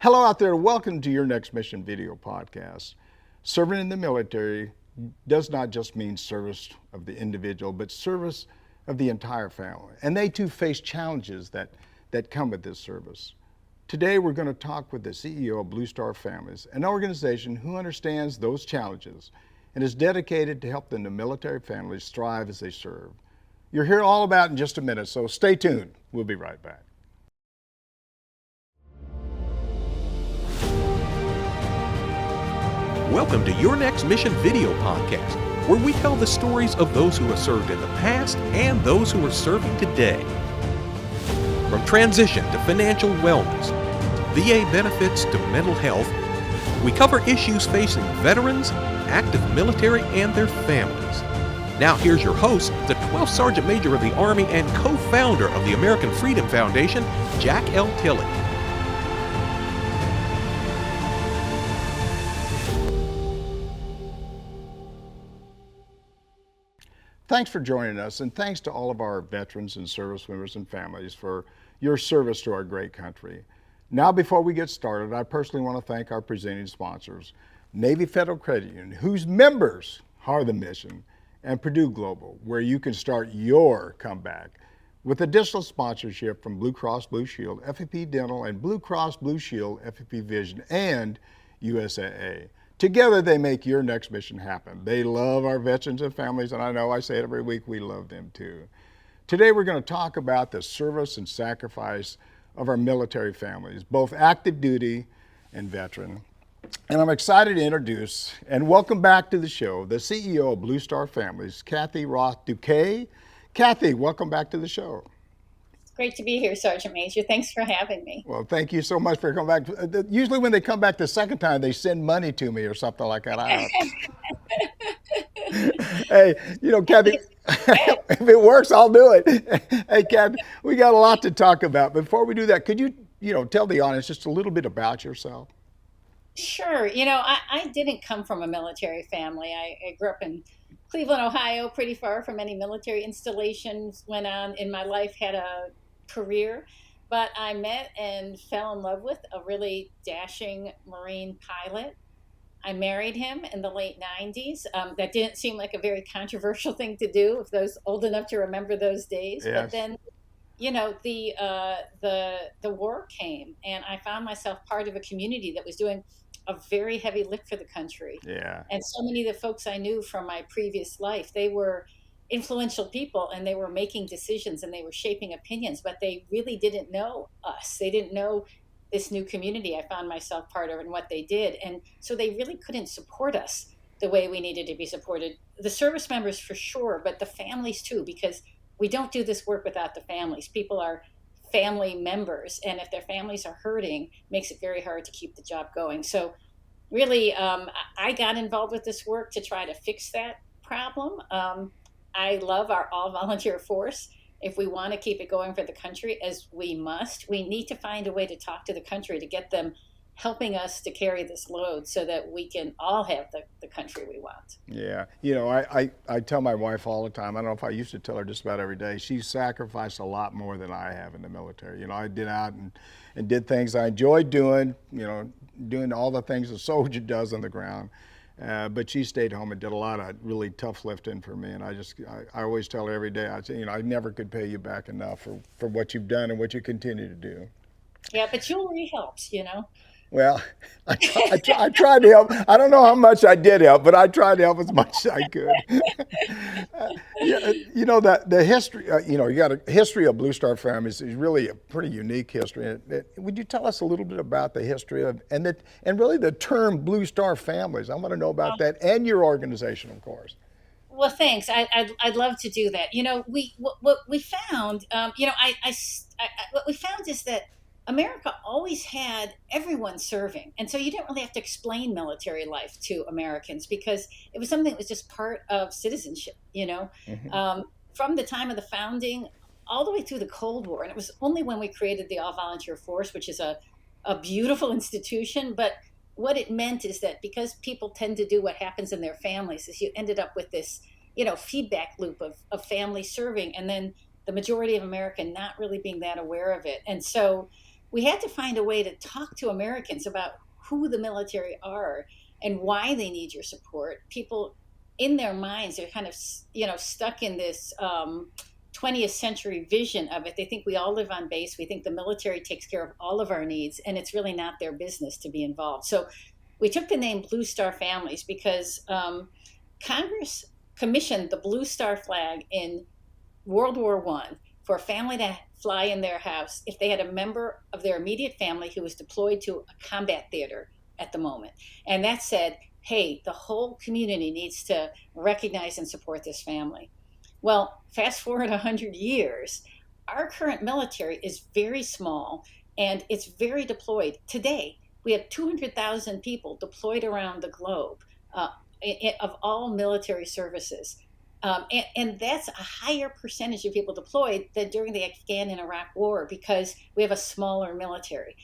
Hello out there. Welcome to your Next Mission video podcast. Serving in the military does not just mean service of the individual, but service of the entire family. And they too face challenges that come with this service. Today we're going to talk with the CEO of Blue Star Families, an organization who understands those challenges and is dedicated to helping the military families thrive as they serve. You'll hear all about it in just a minute, so stay tuned. We'll be right back. Welcome to Your Next Mission video podcast, where we tell the stories of those who have served in the past and those who are serving today. From transition to financial wellness, VA benefits to mental health, we cover issues facing veterans, active military, and their families. Now here's your host, the 12th Sergeant Major of the Army and co-founder of the American Freedom Foundation, Jack L. Tilley. Thanks for joining us, and thanks to all of our veterans and service members and families for your service to our great country. Now, before we get started, I personally want to thank our presenting sponsors, Navy Federal Credit Union, whose members are the mission, and Purdue Global, where you can start your comeback. With additional sponsorship from Blue Cross Blue Shield, FEP Dental, and Blue Cross Blue Shield, FEP Vision, and USAA. Together, they make your next mission happen. They love our veterans and families, and I know I say it every week, we love them too. Today, we're going to talk about the service and sacrifice of our military families, both active duty and veteran. And I'm excited to introduce and welcome back to the show the CEO of Blue Star Families, Kathy Roth-Douquet. Kathy, welcome back to the show. Great to be here, Sergeant Major. Thanks for having me. Well, thank you so much for coming back. Usually when they come back the second time, they send money to me or something like that. Hey, Kathy, if it works, I'll do it. Hey, Kathy, we got a lot to talk about. Before we do that, could you, tell the audience just a little bit about yourself? Sure. I didn't come from a military family. I grew up in Cleveland, Ohio, pretty far from any military installations. Went on in my life, had a career, but I met and fell in love with a really dashing Marine pilot. I married him in the late 90s. That didn't seem like a very controversial thing to do, if those old enough to remember those days. Yes. But then, the war came, and I found myself part of a community that was doing a very heavy lift for the country. Yeah. And so many of the folks I knew from my previous life, they were influential people, and they were making decisions and they were shaping opinions, but they really didn't know us. They didn't know this new community I found myself part of and what they did. And so they really couldn't support us the way we needed to be supported. The service members for sure, but the families too, because we don't do this work without the families. People are family members, and if their families are hurting, it makes it very hard to keep the job going. So really, I got involved with this work to try to fix that problem. I love our all-volunteer force. If we want to keep it going for the country, as we must, we need to find a way to talk to the country to get them helping us to carry this load so that we can all have the country we want. Yeah. I tell my wife all the time, I don't know if I used to tell her just about every day, she sacrificed a lot more than I have in the military. I did out and did things I enjoyed doing, doing all the things a soldier does on the ground. But she stayed home and did a lot of really tough lifting for me. And I always tell her every day, I say, I never could pay you back enough for what you've done and what you continue to do. Yeah, but jewelry helps, Well, I tried to help. I don't know how much I did help, but I tried to help as much as I could. The history, you got a history of Blue Star Families is really a pretty unique history. Would you tell us a little bit about the history of, and really the term Blue Star Families? I want to know about that and your organization, of course. Well, thanks. I'd love to do that. What we found, what we found is that America always had everyone serving. And so you didn't really have to explain military life to Americans because it was something that was just part of citizenship, Mm-hmm. From the time of the founding all the way through the Cold War. And it was only when we created the all-volunteer force, which is a beautiful institution. But what it meant is that because people tend to do what happens in their families, is you ended up with this, feedback loop of family serving, and then the majority of America not really being that aware of it. And so we had to find a way to talk to Americans about who the military are and why they need your support. People in their minds are kind of, stuck in this 20th century vision of it. They think we all live on base. We think the military takes care of all of our needs, and it's really not their business to be involved. So we took the name Blue Star Families because Congress commissioned the Blue Star flag in World War One for a family to fly in their house if they had a member of their immediate family who was deployed to a combat theater at the moment. And that said, hey, the whole community needs to recognize and support this family. Well, fast forward 100 years, our current military is very small and it's very deployed. Today, we have 200,000 people deployed around the globe of all military services. And that's a higher percentage of people deployed than during the Afghan and Iraq war because we have a smaller military.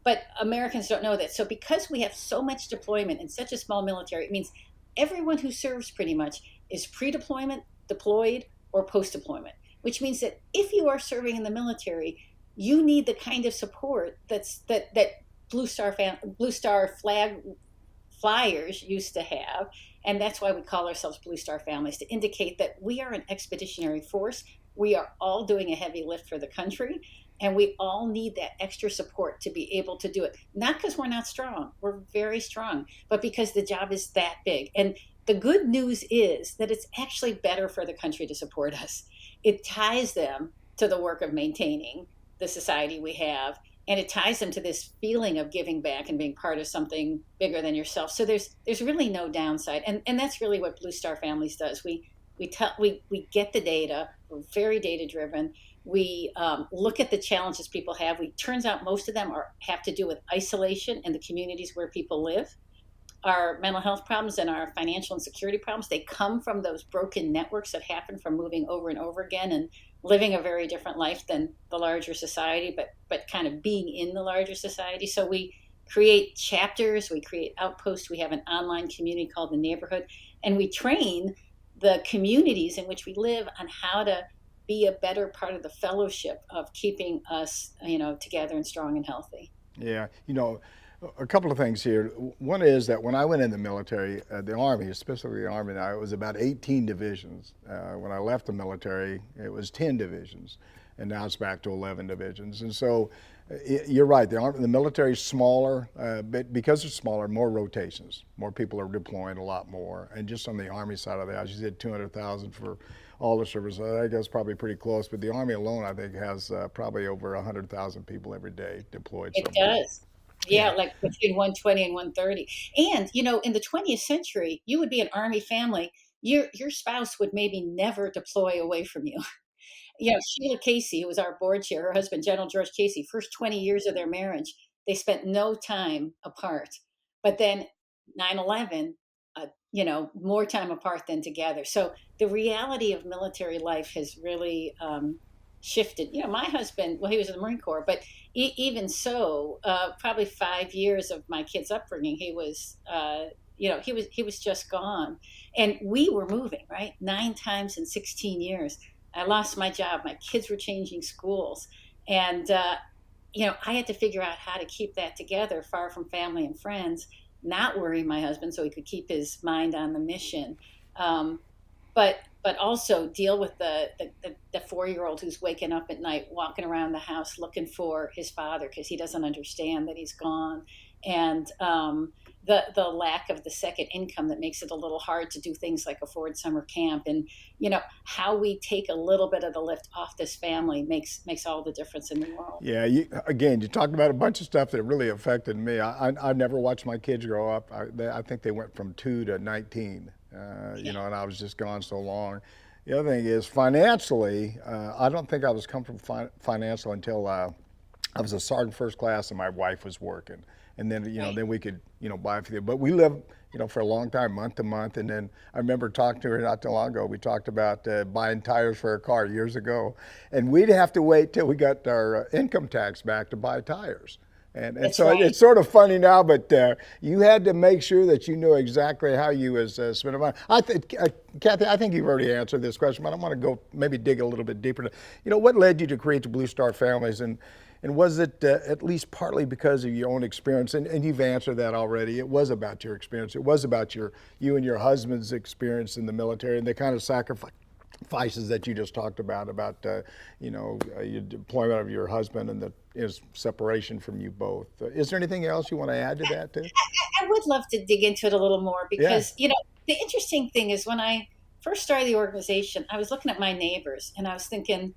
But Americans don't know that. So because we have so much deployment and such a small military, it means everyone who serves pretty much is pre-deployment, deployed, or post-deployment, which means that if you are serving in the military, you need the kind of support that Blue Star flag flyers used to have. And that's why we call ourselves Blue Star Families, to indicate that we are an expeditionary force. We are all doing a heavy lift for the country, and we all need that extra support to be able to do it. Not because we're not strong, we're very strong, but because the job is that big. And the good news is that it's actually better for the country to support us. It ties them to the work of maintaining the society we have, and it ties them to this feeling of giving back and being part of something bigger than yourself. So there's really no downside, and that's really what Blue Star Families does. We get the data. We're very data driven. We look at the challenges people have. Turns out most of them have to do with isolation in the communities where people live. Our mental health problems and our financial insecurity problems, they come from those broken networks that happen from moving over and over again and living a very different life than the larger society, but kind of being in the larger society. So we create chapters, we create outposts, we have an online community called The Neighborhood, and we train the communities in which we live on how to be a better part of the fellowship of keeping us, together and strong and healthy. Yeah, a couple of things here. One is that when I went in the military, the Army, specifically the Army, now it was about 18 divisions. When I left the military, it was 10 divisions, and now it's back to 11 divisions. And so you're right, the military is smaller, but because it's smaller, more rotations. More people are deploying a lot more. And just on the Army side of the house, you said 200,000 for all the services. I think that's probably pretty close, but the Army alone, I think, has probably over 100,000 people every day deployed It somewhere. does. Yeah, like between 120 and 130. And, in the 20th century, you would be an Army family. Your spouse would maybe never deploy away from you. Sheila Casey, who was our board chair, her husband, General George Casey, first 20 years of their marriage, they spent no time apart. But then 9/11, more time apart than together. So the reality of military life has really shifted. My husband, well, he was in the Marine Corps, but even so, probably 5 years of my kids' upbringing, he was just gone, and we were moving, right, 9 times in 16 years. I lost my job. My kids were changing schools, and I had to figure out how to keep that together, far from family and friends, not worry my husband so he could keep his mind on the mission. Um, but also deal with the 4-year-old who's waking up at night, walking around the house looking for his father because he doesn't understand that he's gone, and the lack of the second income that makes it a little hard to do things like afford summer camp, and how we take a little bit of the lift off this family makes all the difference in the world. Yeah, you talked about a bunch of stuff that really affected me. I never watched my kids grow up. I think they went from 2 to 19, and I was just gone so long. The other thing is financially, I don't think I was comfortable financially until I was a sergeant first class and my wife was working. And then, Right. then we could, buy a few. But we lived, for a long time, month to month. And then I remember talking to her not too long ago. We talked about buying tires for a car years ago. And we'd have to wait till we got our income tax back to buy tires. And That's so right. it's sort of funny now, but you had to make sure that you knew exactly how you was spending money. I think, Kathy, I think you've already answered this question, but I want to go maybe dig a little bit deeper. What led you to create the Blue Star Families, and was it at least partly because of your own experience? And you've answered that already. It was about your experience. It was about you and your husband's experience in the military and the kind of sacrifices that you just talked about your deployment of your husband and his separation from you both. Is there anything else you want to add to that too? I would love to dig into it a little more Yeah. because, the interesting thing is when I first started the organization, I was looking at my neighbors and I was thinking,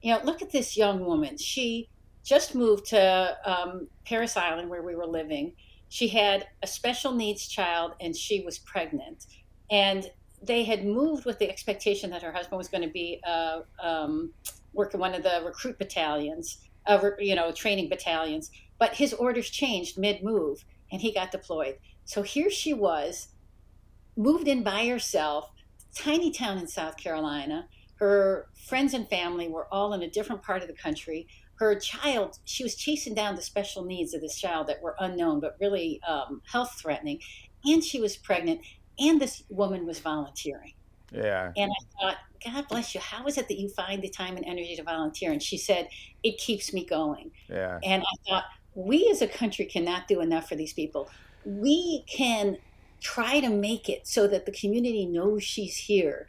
look at this young woman. She just moved to Paris Island where we were living. She had a special needs child and she was pregnant. And they had moved with the expectation that her husband was going to be working one of the recruit battalions, training battalions. But his orders changed mid move and he got deployed. So here she was, moved in by herself, tiny town in South Carolina. Her friends and family were all in a different part of the country. Her child, she was chasing down the special needs of this child that were unknown, but really health threatening. And she was pregnant, and this woman was volunteering. Yeah. And I thought, God bless you. How is it that you find the time and energy to volunteer? And she said, it keeps me going. Yeah. And I thought, we as a country cannot do enough for these people. We can try to make it so that the community knows she's here.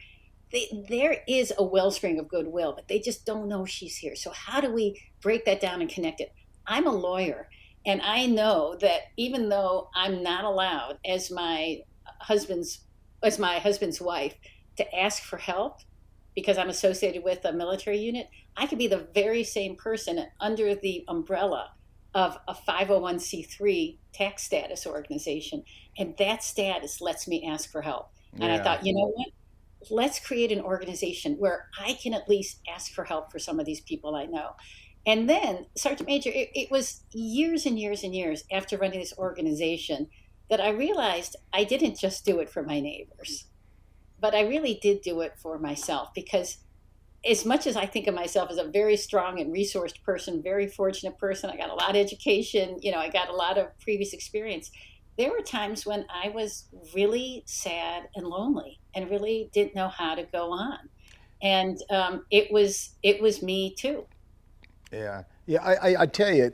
There is a wellspring of goodwill, but they just don't know she's here. So how do we break that down and connect it? I'm a lawyer, and I know that even though I'm not allowed husband's as my husband's wife to ask for help because I'm associated with a military unit, I could be the very same person under the umbrella of a 501c3 tax status organization. And that status lets me ask for help. And I Yeah. thought, you know what? Let's create an organization where I can at least ask for help for some of these people I know. And then, Sergeant Major, it was years and years and years after running this organization that I realized I didn't just do it for my neighbors, but I really did do it for myself because as much as I think of myself as a very strong and resourced person, very fortunate person, I got a lot of education, I got a lot of previous experience. There were times when I was really sad and lonely and really didn't know how to go on. And it was me too. Yeah. Yeah. I tell you,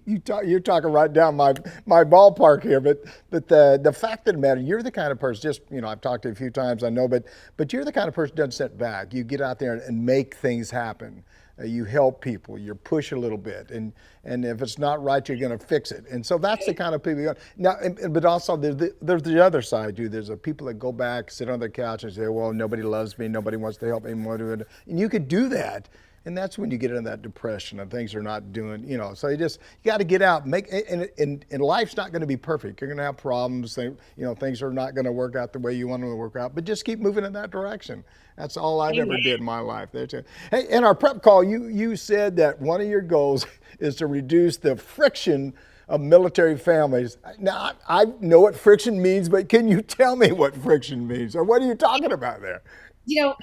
you're talking right down my ballpark here, but the fact of the matter, you're the kind of person. Just I've talked to you a few times, I know, but you're the kind of person who doesn't sit back. You get out there and make things happen. You help people. You push a little bit, and if it's not right, you're going to fix it. And so that's the kind of people. Now, but also there's the other side too. There's the people that go back, sit on their couch, and say, "Well, nobody loves me. Nobody wants to help me." And you could do that. And that's when you get into that depression and things are not doing, So you got to get out, and life's not going to be perfect. You're going to have problems. Things are not going to work out the way you want them to work out. But just keep moving in that direction. That's all I've ever did in my life. Hey, in our prep call, you said that one of your goals is to reduce the friction of military families. Now, I know what friction means, but can you tell me what friction means, or what are you talking about there?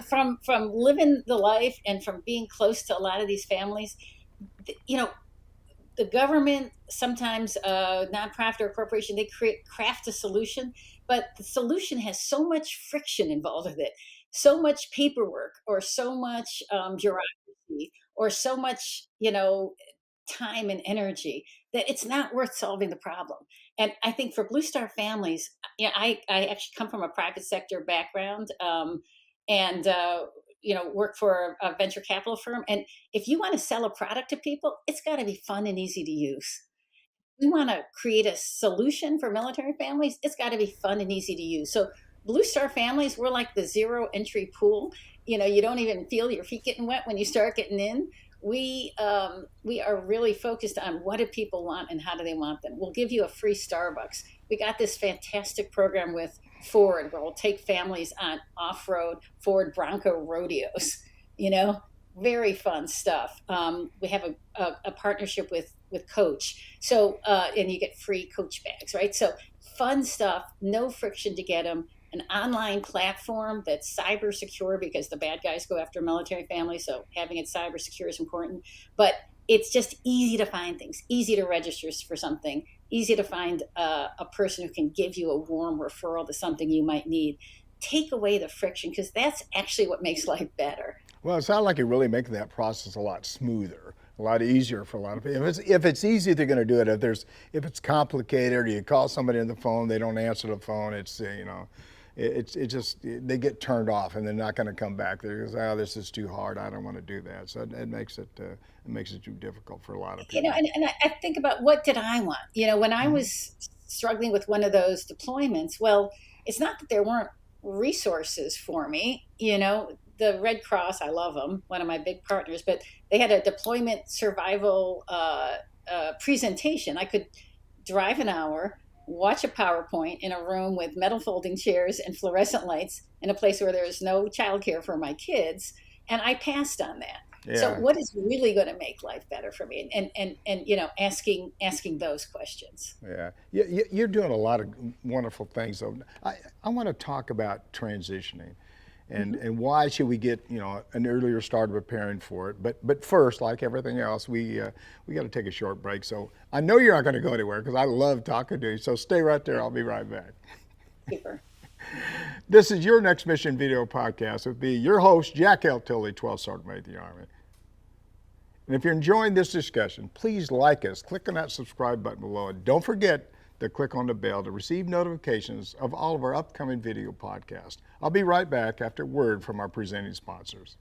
From living the life and from being close to a lot of these families, you know, the government, sometimes a nonprofit or a corporation, they craft a solution, but the solution has so much friction involved with it, so much paperwork, or so much bureaucracy, or so much, time and energy that it's not worth solving the problem. And I think for Blue Star families, I actually come from a private sector background, and work for a venture capital firm. And if you want to sell a product to people, it's got to be fun and easy to use. We want to create a solution for military families. It's got to be fun and easy to use. So Blue Star families, we're like the zero entry pool. You don't even feel your feet getting wet when you start getting in. We are really focused on what do people want and how do they want them. We'll give you a free Starbucks. We got this fantastic program with Ford where we'll take families on off-road Ford Bronco rodeos. Very fun stuff. We have a partnership with Coach, so and you get free Coach bags, right? So fun stuff, no friction to get them. An online platform that's cyber secure because the bad guys go after military families. So having it cyber secure is important. But it's just easy to find things, easy to register for something, easy to find a person who can give you a warm referral to something you might need. Take away the friction, because that's actually what makes life better. Well, it sounds like you're really making that process a lot smoother, a lot easier for a lot of people. If it's easy, they're going to do it. If it's complicated, or you call somebody on the phone, they don't answer the phone. It's it just they get turned off and they're not going to come back. They're oh, this is too hard. I don't want to do that. So it makes it too difficult for a lot of people. And I think about, what did I want? When I was struggling with one of those deployments, well, it's not that there weren't resources for me. The Red Cross, I love them, one of my big partners, but they had a deployment survival presentation. I could drive an hour, watch a PowerPoint in a room with metal folding chairs and fluorescent lights in a place where there was no childcare for my kids, and I passed on that. Yeah. So what is really going to make life better for me? And asking those questions. Yeah, you're doing a lot of wonderful things. So I want to talk about transitioning, and why should we get an earlier start of preparing for it. But first, like everything else, we got to take a short break. So I know you're not going to go anywhere, because I love talking to you. So stay right there. I'll be right back. Super. This is Your Next Mission video podcast with me, your host, Jack L. Tilley, 12th Sergeant Major of the Army. And if you're enjoying this discussion, please like us. Click on that subscribe button below. And don't forget to click on the bell to receive notifications of all of our upcoming video podcasts. I'll be right back after word from our presenting sponsors.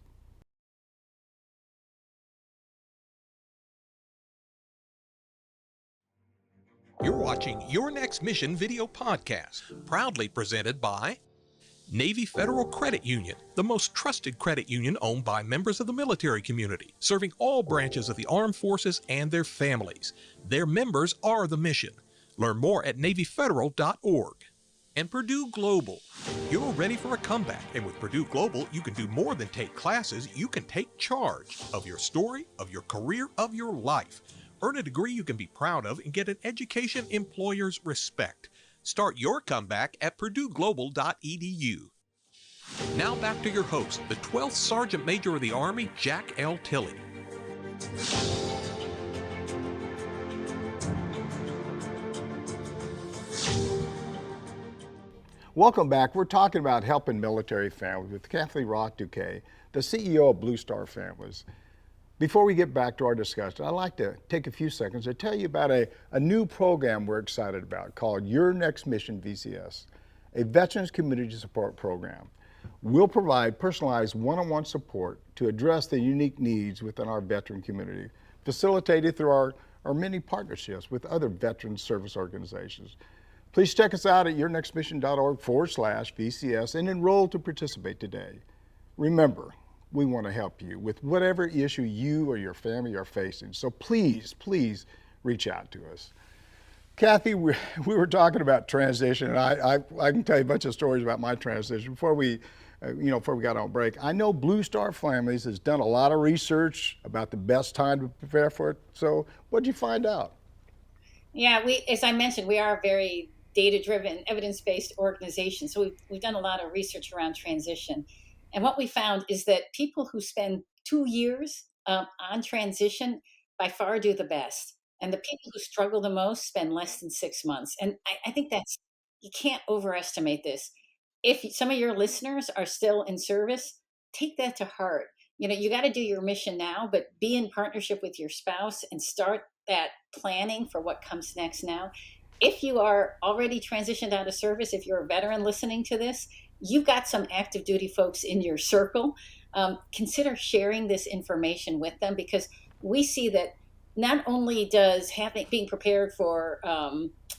You're watching Your Next Mission video podcast, proudly presented by Navy Federal Credit Union, the most trusted credit union owned by members of the military community, serving all branches of the armed forces and their families. Their members are the mission. Learn more at NavyFederal.org. And Purdue Global. You're ready for a comeback, and with Purdue Global, you can do more than take classes. You can take charge of your story, of your career, of your life. Earn a degree you can be proud of and get an education employers respect. Start your comeback at PurdueGlobal.edu. Now back to your host, the 12th Sergeant Major of the Army, Jack L. Tilley. Welcome back. We're talking about helping military families with Kathy Roth-Douquet, the CEO of Blue Star Families. Before we get back to our discussion, I'd like to take a few seconds to tell you about a new program we're excited about called Your Next Mission VCS, a Veterans Community Support Program. We'll provide personalized one-on-one support to address the unique needs within our veteran community, facilitated through our many partnerships with other veteran service organizations. Please check us out at yournextmission.org/VCS and enroll to participate today. Remember, we want to help you with whatever issue you or your family are facing. So please reach out to us. Kathy, we were talking about transition, and I can tell you a bunch of stories about my transition before we got on break. I know Blue Star Families has done a lot of research about the best time to prepare for it. So what did you find out? Yeah, as I mentioned, we are a very data-driven, evidence-based organization. So we've done a lot of research around transition. And what we found is that people who spend 2 years on transition by far do the best. And the people who struggle the most spend less than 6 months. And I think you can't overestimate this. If some of your listeners are still in service, take that to heart. You got to do your mission now, but be in partnership with your spouse and start that planning for what comes next now. If you are already transitioned out of service, if you're a veteran listening to this, you've got some active duty folks in your circle. Consider sharing this information with them, because we see that not only does being prepared for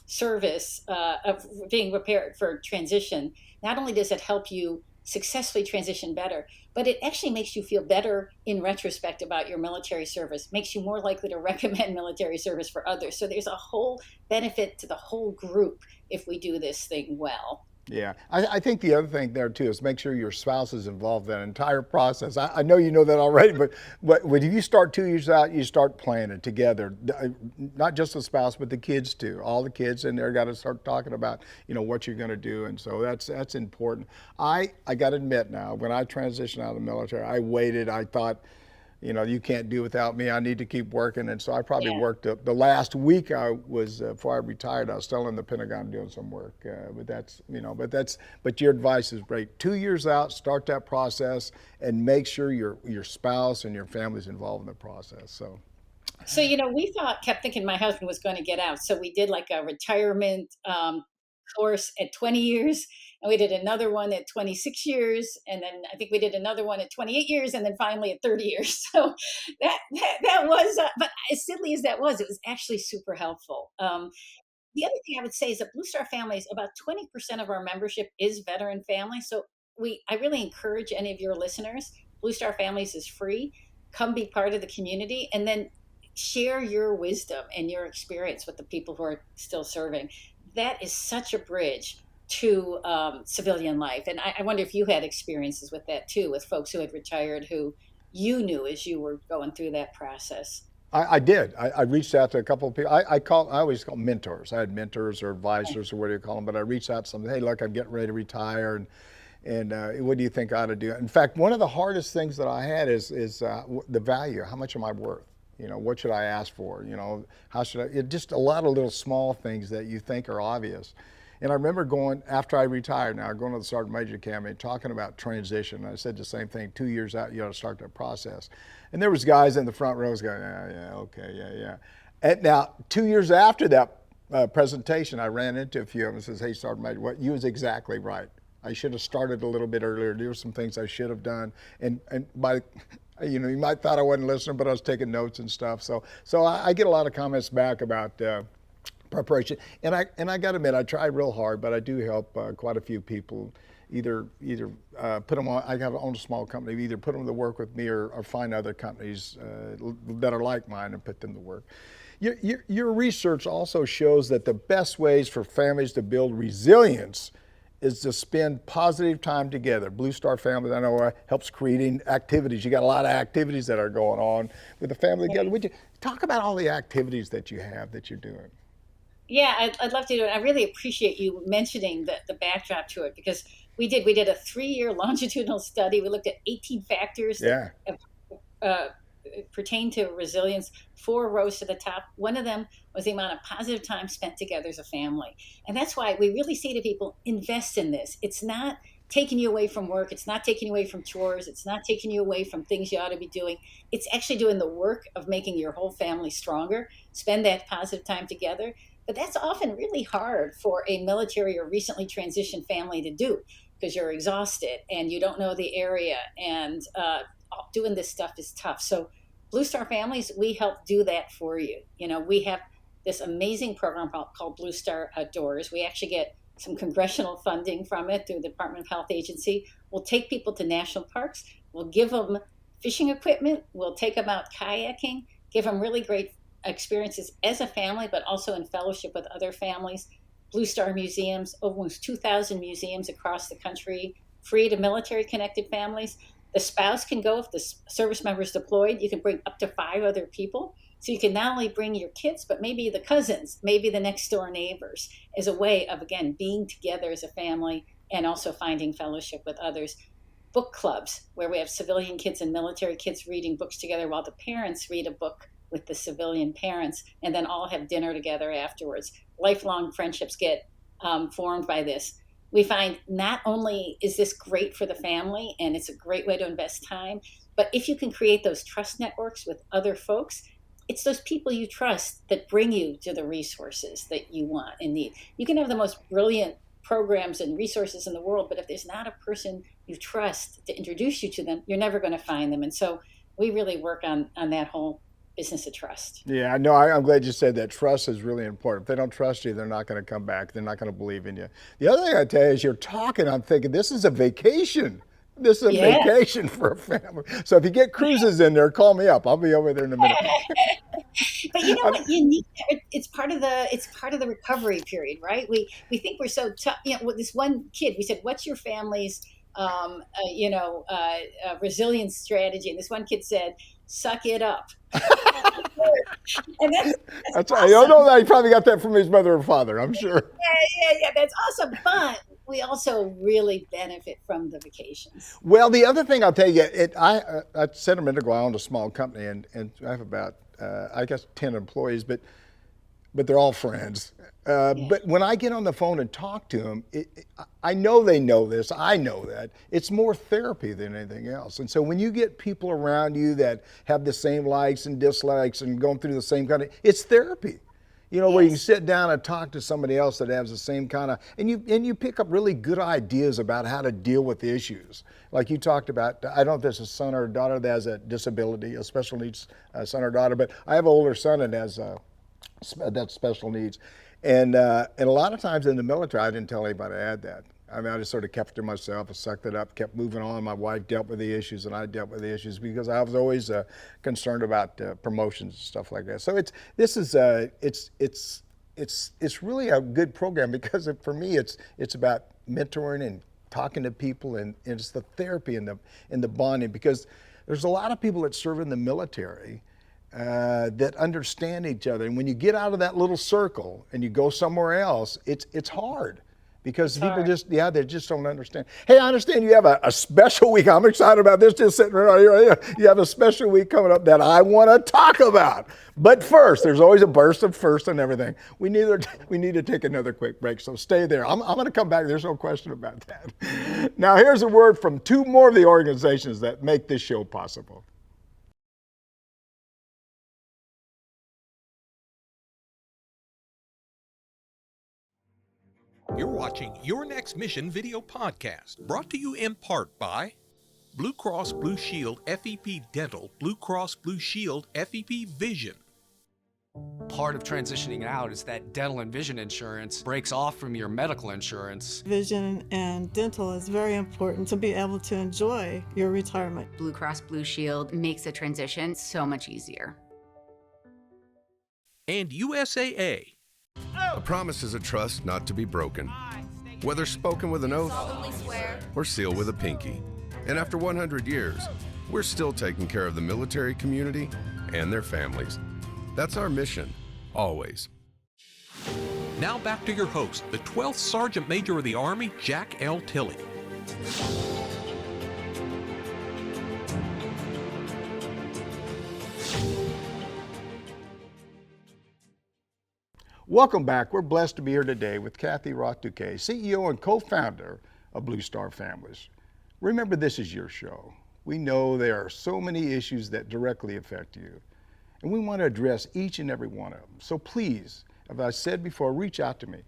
service, being prepared for transition, not only does it help you successfully transition better, but it actually makes you feel better in retrospect about your military service, makes you more likely to recommend military service for others. So there's a whole benefit to the whole group if we do this thing well. Yeah, I think the other thing there too is make sure your spouse is involved in that entire process. I know you know that already, but if you start 2 years out, you start planning together, not just the spouse, but the kids too. All the kids in there got to start talking about, what you're going to do. And so that's important. I got to admit now, when I transitioned out of the military, I waited. I thought, you can't do without me. I need to keep working. And so I probably Yeah. worked the last week I was, before I retired, I was still in the Pentagon doing some work. But your advice is great. 2 years out, start that process and make sure your spouse and your family's involved in the process. So, we kept thinking my husband was going to get out. So we did like a retirement course at 20 years, and we did another one at 26 years. And then I think we did another one at 28 years, and then finally at 30 years. So that was, but as silly as that was, it was actually super helpful. The other thing I would say is that Blue Star Families, about 20% of our membership is veteran families. So I really encourage any of your listeners, Blue Star Families is free. Come be part of the community, and then share your wisdom and your experience with the people who are still serving. That is such a bridge to civilian life. And I wonder if you had experiences with that too, with folks who had retired who you knew as you were going through that process. I did. I reached out to a couple of people. I always call them mentors. I had mentors or advisors or what do you call them? But I reached out to some. Hey, look, I'm getting ready to retire, and what do you think I ought to do? In fact, one of the hardest things that I had is the value. How much am I worth? What should I ask for? How should I? Just a lot of little small things that you think are obvious. And I remember going, after I retired now, going to the Sergeant Major Academy, talking about transition. I said the same thing, 2 years out, you ought to start that process. And there was guys in the front rows going, yeah, okay, yeah. And now, 2 years after that presentation, I ran into a few of them and says, hey, Sergeant Major, you was exactly right. I should have started a little bit earlier. There were some things I should have done. And by, you might thought I wasn't listening, but I was taking notes and stuff. So I get a lot of comments back about preparation, and I got to admit, I try real hard, but I do help quite a few people. Either put them on. I own a small company. Either put them to work with me, or find other companies that are like mine and put them to work. Your research also shows that the best ways for families to build resilience is to spend positive time together. Blue Star Families, I know, helps creating activities. You got a lot of activities that are going on with the family together. Would you talk about all the activities that you have that you're doing? Yeah, I'd love to do it. I really appreciate you mentioning the backdrop to it, because we did a 3-year longitudinal study. We looked at 18 factors that pertain to resilience, 4 rows to the top. One of them was the amount of positive time spent together as a family. And that's why we really say to people, invest in this. It's not taking you away from work. It's not taking you away from chores. It's not taking you away from things you ought to be doing. It's actually doing the work of making your whole family stronger. Spend that positive time together. But that's often really hard for a military or recently transitioned family to do, because you're exhausted and you don't know the area, and doing this stuff is tough. So Blue Star Families, we help do that for you. We have this amazing program called Blue Star Outdoors. We actually get some congressional funding from it through the Department of Health Agency. We'll take people to national parks. We'll give them fishing equipment. We'll take them out kayaking, give them really great experiences as a family, but also in fellowship with other families. Blue Star museums, almost 2,000 museums across the country, free to military connected families. The spouse can go if the service member is deployed. You can bring up to 5 other people. So you can not only bring your kids, but maybe the cousins, maybe the next door neighbors, as a way of, again, being together as a family and also finding fellowship with others. Book clubs, where we have civilian kids and military kids reading books together while the parents read a book with the civilian parents, and then all have dinner together afterwards. Lifelong friendships get formed by this. We find not only is this great for the family and it's a great way to invest time, but if you can create those trust networks with other folks, it's those people you trust that bring you to the resources that you want and need. You can have the most brilliant programs and resources in the world, but if there's not a person you trust to introduce you to them, you're never going to find them. And so we really work on that whole business of trust. Yeah, I know. I'm glad you said that. Trust is really important. If they don't trust you, they're not going to come back. They're not going to believe in you. The other thing I tell you is, you're talking, I'm thinking, this is a vacation. This is a vacation for a family. So if you get cruises in there, call me up. I'll be over there in a minute. But you know what? You need it's part of the recovery period, right? We think we're so tough. With this one kid, we said, "What's your family's resilience strategy?" And this one kid said, "Suck it up." And that's awesome. I don't know that he probably got that from his mother or father, I'm sure. Yeah, that's awesome. But we also really benefit from the vacations. Well, the other thing I'll tell you, I said a minute ago, I owned a small company, and I have about, I guess, 10 employees, but they're all friends. Yeah. But when I get on the phone and talk to them, I know they know this. I know that it's more therapy than anything else. And so when you get people around you that have the same likes and dislikes and going through the same kind of, it's therapy. You know, where you can Yes. sit down and talk to somebody else that has the same kind of, and you pick up really good ideas about how to deal with issues. Like you talked about, I don't know if there's a son or a daughter that has a disability, a special needs son or daughter, but I have an older son that has that's special needs. And a lot of times in the military, I didn't tell anybody I had that. I mean, I just sort of kept it to myself, I sucked it up, kept moving on. My wife dealt with the issues, and I dealt with the issues because I was always concerned about promotions and stuff like that. So it's really a good program because for me, it's about mentoring and talking to people, and it's the therapy and the bonding, because there's a lot of people that serve in the military that understand each other. And when you get out of that little circle and you go somewhere else, it's hard because It's people hard. they just don't understand. Hey, I understand you have a special week. I'm excited about this, just sitting right here. You have a special week coming up that I want to talk about. But first, there's always a burst of first and everything. We need to take another quick break, so stay there. I'm going to come back. There's no question about that. Now, here's a word from two more of the organizations that make this show possible. You're watching Your Next Mission video podcast, brought to you in part by Blue Cross Blue Shield FEP Dental, Blue Cross Blue Shield FEP Vision. Part of transitioning out is that dental and vision insurance breaks off from your medical insurance. Vision and dental is very important to be able to enjoy your retirement. Blue Cross Blue Shield makes the transition so much easier. And USAA. A promise is a trust not to be broken, whether spoken with an oath or sealed with a pinky. And after 100 years, we're still taking care of the military community and their families. That's our mission, always. Now back to your host, the 12th Sergeant Major of the Army, Jack L. Tilley. Welcome back. We're blessed to be here today with Kathy Roth-Douquet, CEO and co-founder of Blue Star Families. Remember, this is your show. We know there are so many issues that directly affect you, and we want to address each and every one of them. So please, as I said before, reach out to me.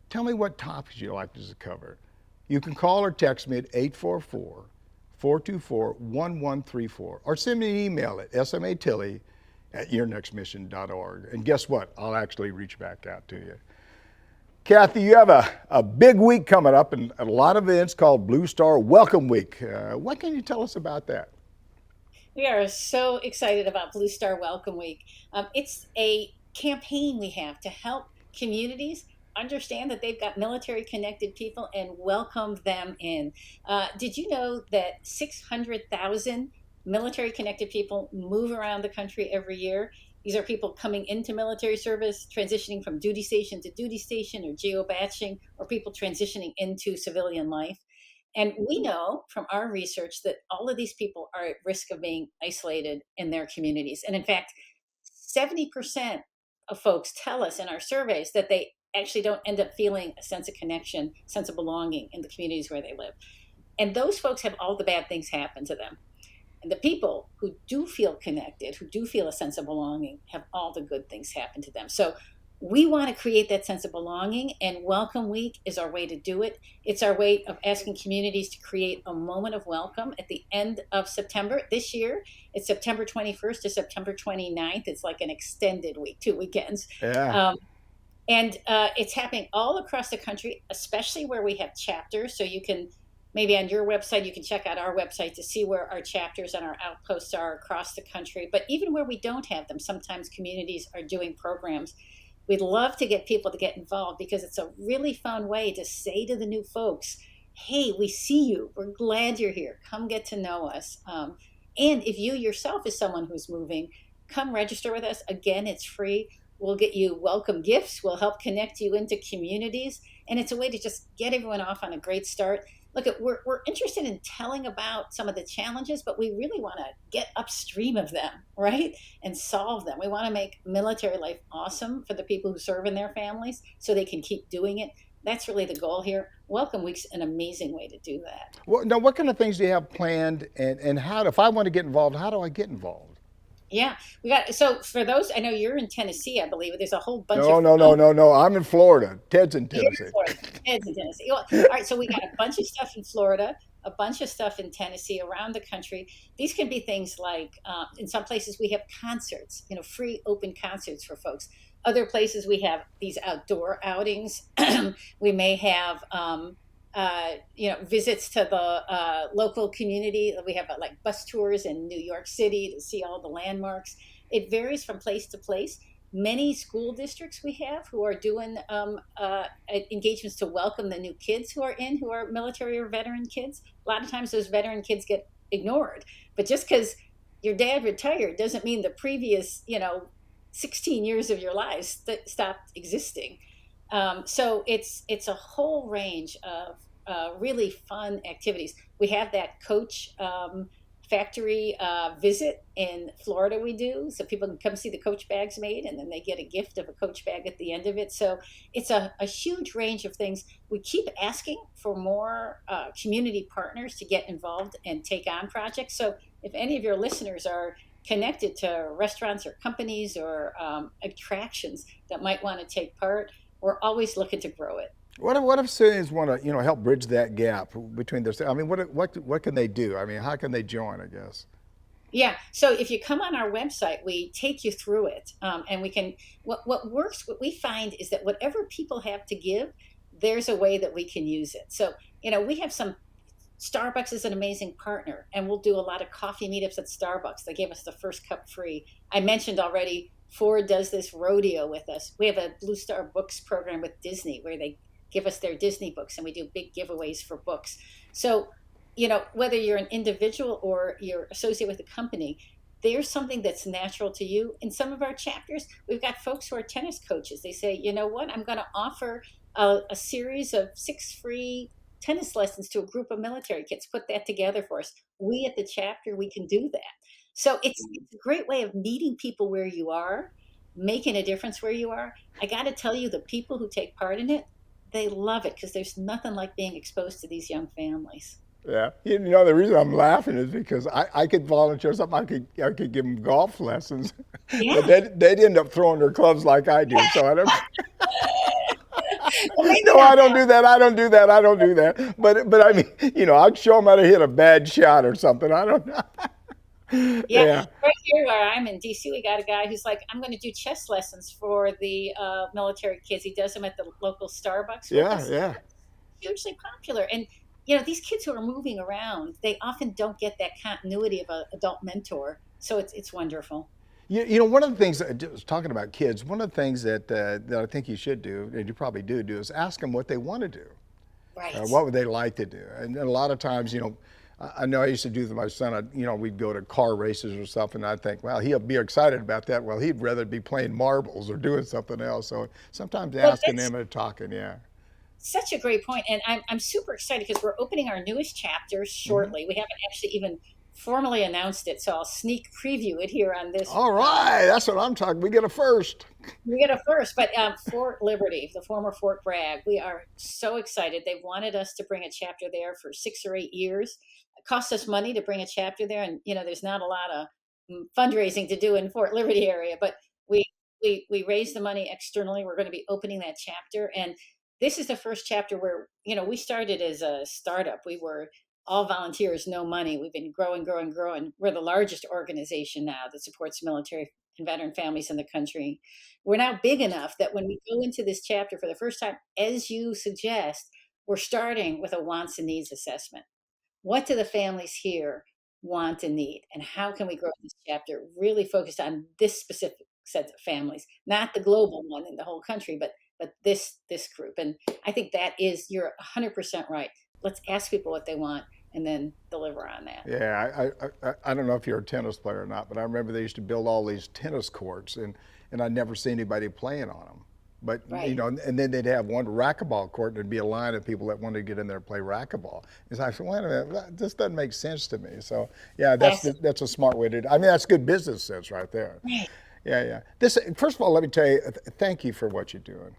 Tell me what topics you'd like us to cover. You can call or text me at 844-424-1134, or send me an email at smatilley@yournextmission.org. And guess what? I'll actually reach back out to you. Kathy, you have a big week coming up and a lot of events called Blue Star Welcome Week. What can you tell us about that? We are so excited about Blue Star Welcome Week. It's a campaign we have to help communities understand that they've got military connected people and welcome them in. Did you know that 600,000 military connected people move around the country every year? These are people coming into military service, transitioning from duty station to duty station, or geo-batching, or people transitioning into civilian life. And we know from our research that all of these people are at risk of being isolated in their communities. And in fact, 70% of folks tell us in our surveys that they actually don't end up feeling a sense of connection, sense of belonging in the communities where they live. And those folks have all the bad things happen to them. And the people who do feel connected, who do feel a sense of belonging, have all the good things happen to them. So we want to create that sense of belonging, and Welcome Week is our way to do it. It's our way of asking communities to create a moment of welcome at the end of September. This year, it's September 21st to September 29th. It's like an extended week, 2 weekends. Yeah. And it's happening all across the country, especially where we have chapters. So you can, maybe on your website, you can check out our website to see where our chapters and our outposts are across the country. But even where we don't have them, sometimes communities are doing programs. We'd love to get people to get involved because it's a really fun way to say to the new folks, hey, we see you. We're glad you're here. Come get to know us. And if you yourself is someone who's moving, come register with us. Again, it's free. We'll get you welcome gifts. We'll help connect you into communities. And it's a way to just get everyone off on a great start. Look, we're interested in telling about some of the challenges, but we really want to get upstream of them, right? And solve them. We want to make military life awesome for the people who serve in their families so they can keep doing it. That's really the goal here. Welcome Week's an amazing way to do that. Well, now, what kind of things do you have planned, and how, if I want to get involved, how do I get involved? Yeah, we got, so for those, I know you're in Tennessee, I believe. There's a whole bunch No, of no, no, no, no. I'm in Florida. Ted's in Here in Tennessee. Florida. It's in Tennessee. Well, all right, so we got a bunch of stuff in Florida, a bunch of stuff in Tennessee, around the country. These can be things like, in some places we have concerts, free open concerts for folks. Other places we have these outdoor outings. We may have, visits to the local community. We have like bus tours in New York City to see all the landmarks. It varies from place to place. Many school districts we have who are doing engagements to welcome the new kids who are military or veteran kids. A lot of times those veteran kids get ignored, but just because your dad retired doesn't mean the previous 16 years of your lives stopped existing. So it's a whole range of really fun activities. We have that coach factory visit in Florida we do, so people can come see the coach bags made, and then they get a gift of a coach bag at the end of it. So it's a huge range of things. We keep asking for more community partners to get involved and take on projects. So if any of your listeners are connected to restaurants or companies or attractions that might want to take part, we're always looking to grow it. What if cities want to help bridge that gap between those? I mean, what can they do? I mean, how can they join? I guess. Yeah. So if you come on our website, we take you through it, and we can. What works? What we find is that whatever people have to give, there's a way that we can use it. So we have some. Starbucks is an amazing partner, and we'll do a lot of coffee meetups at Starbucks. They gave us the first cup free. I mentioned already, Ford does this rodeo with us. We have a Blue Star Books program with Disney where they give us their Disney books, and we do big giveaways for books. So, whether you're an individual or you're associated with a company, there's something that's natural to you. In some of our chapters, we've got folks who are tennis coaches. They say, you know what, I'm going to offer a series of 6 free tennis lessons to a group of military kids. Put that together for us. We at the chapter, we can do that. So it's a great way of meeting people where you are, making a difference where you are. I got to tell you, the people who take part in it, they love it because there's nothing like being exposed to these young families. Yeah, the reason I'm laughing is because I could volunteer something. I could give them golf lessons, Yeah. but they'd end up throwing their clubs like I do. So I don't. Well, No, I don't do that. I don't do that. I don't do that. But I mean, I'd show them how to hit a bad shot or something. I don't know. Yeah. Right here where I'm in DC, we got a guy who's like, I'm going to do chess lessons for the military kids. He does them at the local Starbucks. Yeah. Hugely popular. And, these kids who are moving around, they often don't get that continuity of an adult mentor. So it's wonderful. One of the things, just talking about kids, one of the things that I think you should do, and you probably do is ask them what they want to do. Right. What would they like to do? And a lot of times, I know I used to do with my son, we'd go to car races or something, and I'd think, well, he'll be excited about that. Well, he'd rather be playing marbles or doing something else. So sometimes asking them and talking, yeah. Such a great point. And I'm super excited because we're opening our newest chapter shortly. Mm-hmm. We haven't actually even formally announced it, so I'll sneak preview it here on this. All right, that's what I'm talking. We get a first. But Fort Liberty, the former Fort Bragg, we are so excited. They've wanted us to bring a chapter there for 6 or 8 years. It costs us money to bring a chapter there, and there's not a lot of fundraising to do in Fort Liberty area, but we raise the money externally. We're going to be opening that chapter, and this is the first chapter where we started as a startup. We were all volunteers, no money. We've been growing. We're the largest organization now that supports military and veteran families in the country. We're now big enough that when we go into this chapter for the first time, as you suggest, we're starting with a wants and needs assessment. What do the families here want and need? And how can we grow this chapter really focused on this specific set of families, not the global one in the whole country, but this group. And I think you're 100% right. Let's ask people what they want and then deliver on that. Yeah, I don't know if you're a tennis player or not, but I remember they used to build all these tennis courts, and and I never see anybody playing on them. But Right. you know, and then they'd have one racquetball court, and there'd be a line of people that wanted to get in there and play racquetball. And so I said, wait a minute, this doesn't make sense to me. So yeah, that's a smart way to do it. I mean, that's good business sense right there. Right. Yeah, yeah. This, first of all, let me tell you, thank you for what you're doing.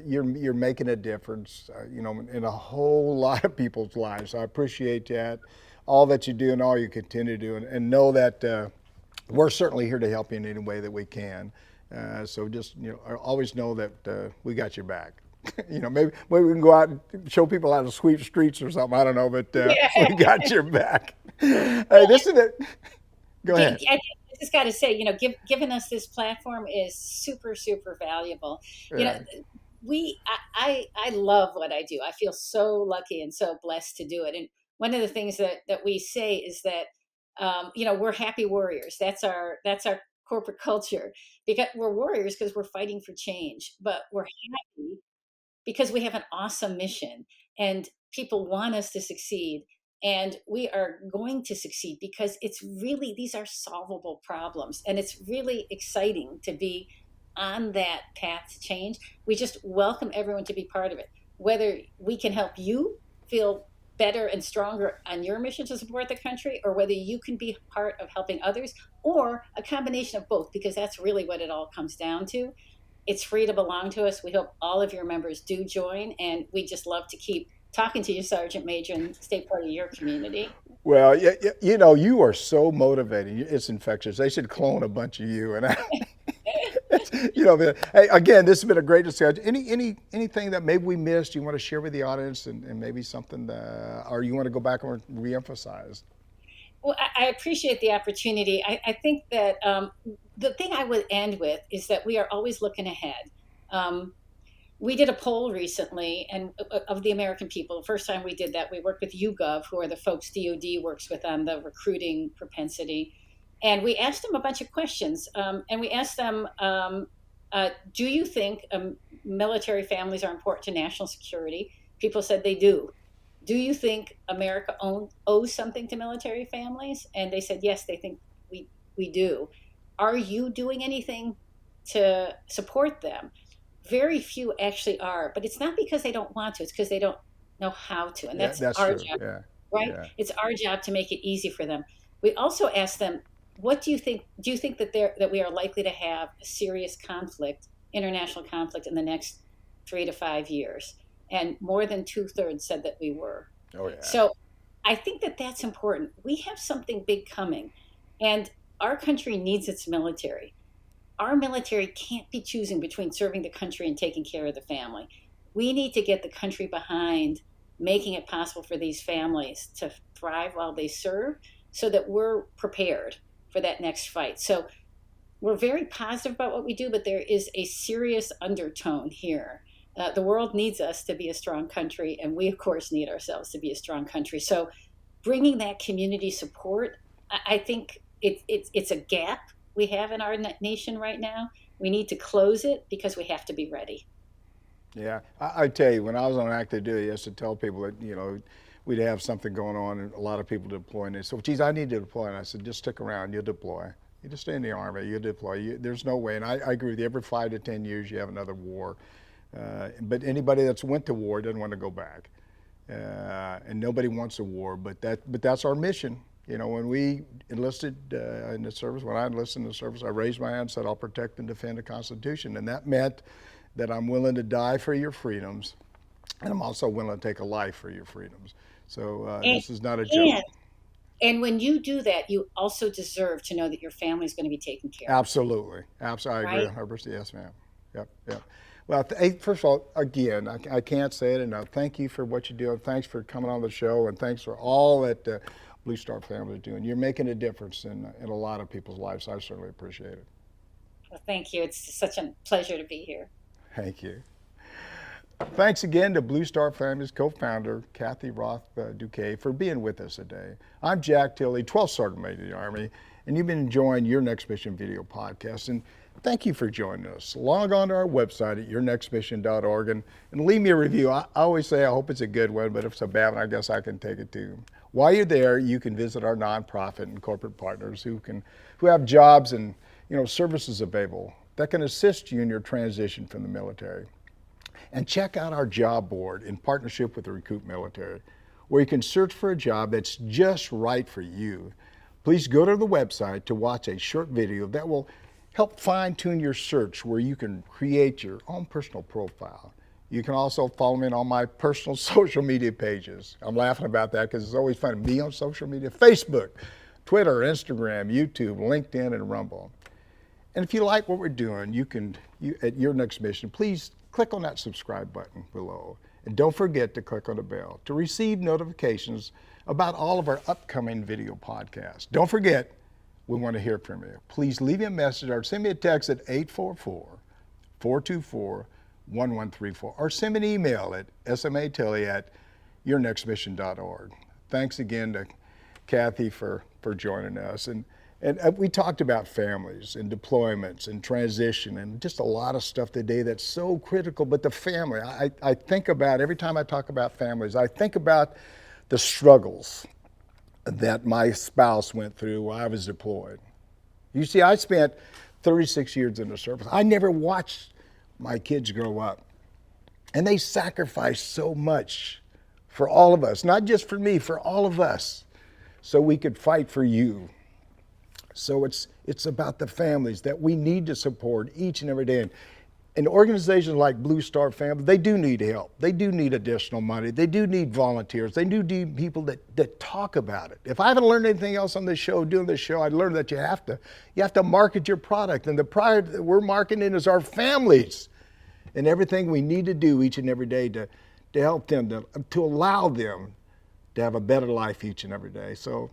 You're making a difference, you know, in a whole lot of people's lives. I appreciate that, all that you do and all you continue to do, and know that we're certainly here to help you in any way that we can. So just, you know, always know that we got your back. You know, maybe we can go out and show people how to sweep streets or something. I don't know, but we got your back. Hey, this is it. Go ahead. I just got to say, you know, giving us this platform is super, super valuable. You know, I love what I do. I feel so lucky and so blessed to do it. And one of the things that we say is that, you know, we're happy warriors. That's our corporate culture, because we're warriors because we're fighting for change, but we're happy because we have an awesome mission and people want us to succeed. And we are going to succeed because these are solvable problems. And it's really exciting to be on that path to change. We just welcome everyone to be part of it. Whether we can help you feel better and stronger on your mission to support the country, or whether you can be part of helping others, or a combination of both, because that's really what it all comes down to. It's free to belong to us. We hope all of your members do join, and we just love to keep talking to you, Sergeant Major, and stay part of your community. Well, you know, you are so motivating. It's infectious. They should clone a bunch of you. And you know, hey, again, this has been a great discussion. Anything that maybe we missed you want to share with the audience, and maybe something or you want to go back and reemphasize? Well, I appreciate the opportunity. I think that the thing I would end with is that we are always looking ahead. We did a poll recently and of the American people. The first time we did that, we worked with YouGov, who are the folks DOD works with on the recruiting propensity. And we asked them a bunch of questions. And we asked them, do you think military families are important to national security? People said they do. Do you think America owes something to military families? And they said, yes, they think we do. Are you doing anything to support them? Very few actually are, but it's not because they don't want to, it's because they don't know how to. And that's our true. job, Yeah. right? Yeah. It's our job to make it easy for them. We also asked them, what do you think? Do you think that we are likely to have a serious conflict, international conflict, in the next 3 to 5 years? And more than 2/3 said that we were. Oh, yeah. So I think that that's important. We have something big coming, and our country needs its military. Our military can't be choosing between serving the country and taking care of the family. We need to get the country behind making it possible for these families to thrive while they serve, so that we're prepared for that next fight. So we're very positive about what we do, but there is a serious undertone here. The world needs us to be a strong country, and we, of course, need ourselves to be a strong country. So bringing that community support, I think it's a gap we have in our nation right now. We need to close it because we have to be ready. Yeah, I tell you, when I was on active duty, I used to tell people that, you know, we'd have something going on and a lot of people deploying. They said, well, geez, I need to deploy. And I said, just stick around, you'll deploy. You just stay in the Army, you'll deploy. There's no way, and I agree with you, every 5 to 10 years you have another war. But anybody that's went to war doesn't want to go back. And nobody wants a war, but that's our mission. You know, when we enlisted in the service, when I enlisted in the service, I raised my hand and said, I'll protect and defend the Constitution. And that meant that I'm willing to die for your freedoms, and I'm also willing to take a life for your freedoms. So this is not a joke. And when you do that, you also deserve to know that your family is going to be taken care of. Absolutely. Absolutely. I agree 100%. Yes, ma'am. Yep. Well, first of all, again, I can't say it enough. Thank you for what you do. Thanks for coming on the show, and thanks for all that Blue Star family is doing. You're making a difference in a lot of people's lives. I certainly appreciate it. Well, thank you. It's such a pleasure to be here. Thank you. Thanks again to Blue Star Family's co-founder, Kathy Roth-Douquet, for being with us today. I'm Jack Tilley, 12th Sergeant Major of the Army, and you've been enjoying Your Next Mission video podcast. And thank you for joining us. Log on to our website at yournextmission.org and leave me a review. I always say I hope it's a good one, but if it's a bad one, I guess I can take it too. While you're there, you can visit our nonprofit and corporate partners who have jobs and services available that can assist you in your transition from the military. And check out our job board in partnership with the Recruit Military, where you can search for a job that's just right for you. Please go to the website to watch a short video that will help fine-tune your search, where you can create your own personal profile. You can also follow me on my personal social media pages. I'm laughing about that because it's always fun to be on social media: Facebook, Twitter, Instagram, YouTube, LinkedIn, and Rumble. And if you like what we're doing, at Your Next Mission, please click on that subscribe button below. And don't forget to click on the bell to receive notifications about all of our upcoming video podcasts. Don't forget, we want to hear from you. Please leave me a message or send me a text at 844-424-1134, or send me an email at smatilley@yournextmission.org. Thanks again to Kathy for joining us. And we talked about families and deployments and transition and just a lot of stuff today that's so critical. But the family, I think about, every time I talk about families, I think about the struggles that my spouse went through while I was deployed. You see, I spent 36 years in the service. I never watched my kids grow up. And they sacrificed so much for all of us, not just for me, for all of us, so we could fight for you. So it's about the families that we need to support each and every day. And organizations like Blue Star Family, they do need help. They do need additional money. They do need volunteers. They do need people that talk about it. If I haven't learned anything else on this show, doing this show, I learned that you have to market your product. And the product that we're marketing is our families, and everything we need to do each and every day to help them, to allow them to have a better life each and every day. So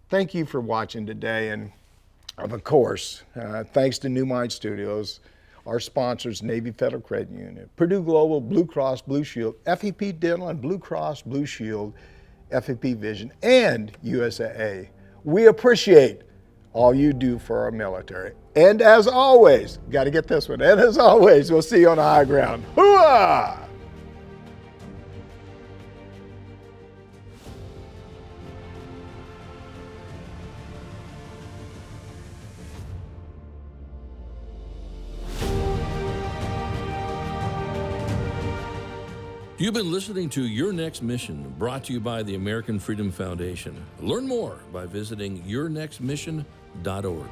thank you for watching today. And of course, thanks to New Mind Studios, our sponsors, Navy Federal Credit Union, Purdue Global, Blue Cross Blue Shield, FEP Dental, and Blue Cross Blue Shield, FEP Vision, and USAA. We appreciate all you do for our military. And as always, got to get this one, and as always, we'll see you on the high ground. Hooah! You've been listening to Your Next Mission, brought to you by the American Freedom Foundation. Learn more by visiting yournextmission.org.